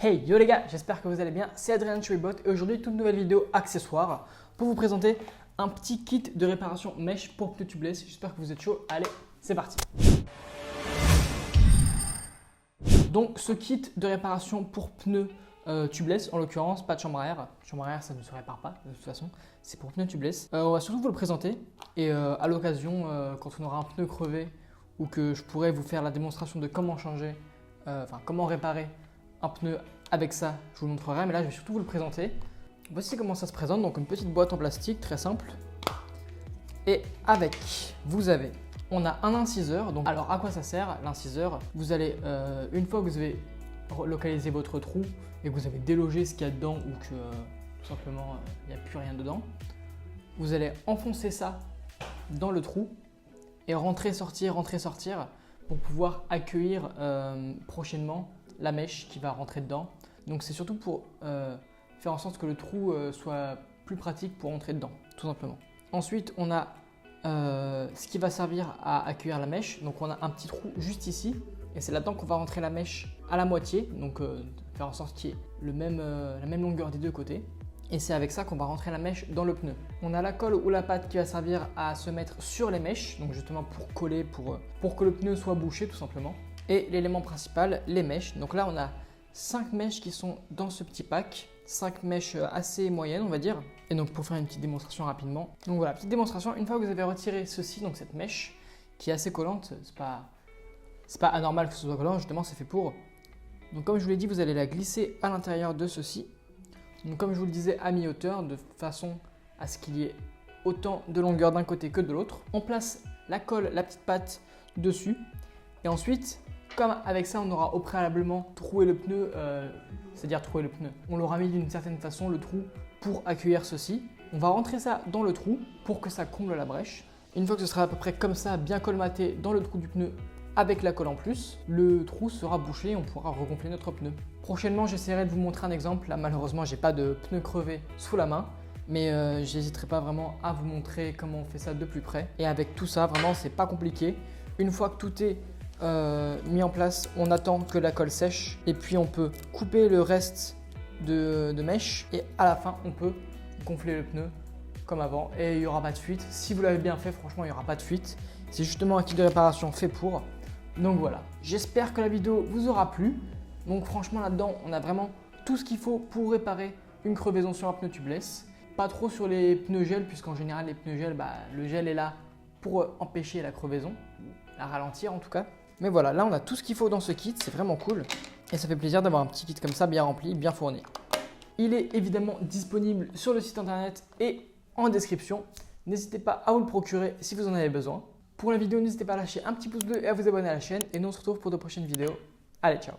Hey yo les gars, j'espère que vous allez bien, c'est Adrien de chez WeBot et aujourd'hui toute nouvelle vidéo accessoire pour vous présenter un petit kit de réparation mèche pour pneus tubeless. J'espère que vous êtes chaud, allez c'est parti. Donc ce kit de réparation pour pneus tubeless, en l'occurrence pas de chambre à air ça ne se répare pas de toute façon, c'est pour pneus tubeless. On va surtout vous le présenter et à l'occasion quand on aura un pneu crevé ou que je pourrai vous faire la démonstration de comment changer, comment réparer un pneu avec ça, je vous le montrerai, mais là je vais surtout vous le présenter. Voici comment ça se présente, donc une petite boîte en plastique très simple. Et avec, on a un inciseur. Donc, alors à quoi ça sert l'inciseur? Vous allez, une fois que vous avez localisé votre trou et que vous avez délogé ce qu'il y a dedans ou que tout simplement il n'y a plus rien dedans, vous allez enfoncer ça dans le trou et rentrer, sortir pour pouvoir accueillir prochainement la mèche qui va rentrer dedans. Donc c'est surtout pour faire en sorte que le trou soit plus pratique pour rentrer dedans, tout simplement. Ensuite, on a ce qui va servir à accueillir la mèche. Donc on a un petit trou juste ici et c'est là-dedans qu'on va rentrer la mèche à la moitié. Donc faire en sorte qu'il y ait la même longueur des deux côtés. Et c'est avec ça qu'on va rentrer la mèche dans le pneu. On a la colle ou la pâte qui va servir à se mettre sur les mèches, donc justement pour coller, pour que le pneu soit bouché tout simplement. Et l'élément principal, les mèches. Donc là, on a 5 mèches qui sont dans ce petit pack. 5 mèches assez moyennes, on va dire. Et donc, pour faire une petite démonstration rapidement. Donc voilà, petite démonstration. Une fois que vous avez retiré ceci, donc cette mèche, qui est assez collante, c'est pas anormal que ce soit collant, justement, c'est fait pour. Donc comme je vous l'ai dit, vous allez la glisser à l'intérieur de ceci. Donc comme je vous le disais, à mi-hauteur, de façon à ce qu'il y ait autant de longueur d'un côté que de l'autre. On place la colle, la petite pâte dessus. Et ensuite, comme avec ça, on aura au préalablement troué le pneu, c'est-à-dire troué le pneu. On l'aura mis d'une certaine façon, le trou, pour accueillir ceci. On va rentrer ça dans le trou pour que ça comble la brèche. Une fois que ce sera à peu près comme ça, bien colmaté dans le trou du pneu avec la colle en plus, le trou sera bouché et on pourra regonfler notre pneu. Prochainement, j'essaierai de vous montrer un exemple. Là, malheureusement, j'ai pas de pneu crevé sous la main. Mais j'hésiterai pas vraiment à vous montrer comment on fait ça de plus près. Et avec tout ça, vraiment, c'est pas compliqué. Une fois que tout est mis en place, on attend que la colle sèche et puis on peut couper le reste de mèche et à la fin on peut gonfler le pneu comme avant et il n'y aura pas de fuite. Si vous l'avez bien fait, franchement il n'y aura pas de fuite. C'est justement un kit de réparation fait pour. Donc voilà, j'espère que la vidéo vous aura plu. Donc franchement là-dedans on a vraiment tout ce qu'il faut pour réparer une crevaison sur un pneu tubeless. Pas trop sur les pneus gel puisqu'en général les pneus gel, le gel est là pour empêcher la crevaison, la ralentir en tout cas. Mais voilà, là on a tout ce qu'il faut dans ce kit, c'est vraiment cool. Et ça fait plaisir d'avoir un petit kit comme ça, bien rempli, bien fourni. Il est évidemment disponible sur le site internet et en description. N'hésitez pas à vous le procurer si vous en avez besoin. Pour la vidéo, n'hésitez pas à lâcher un petit pouce bleu et à vous abonner à la chaîne. Et nous on se retrouve pour de prochaines vidéos. Allez, ciao!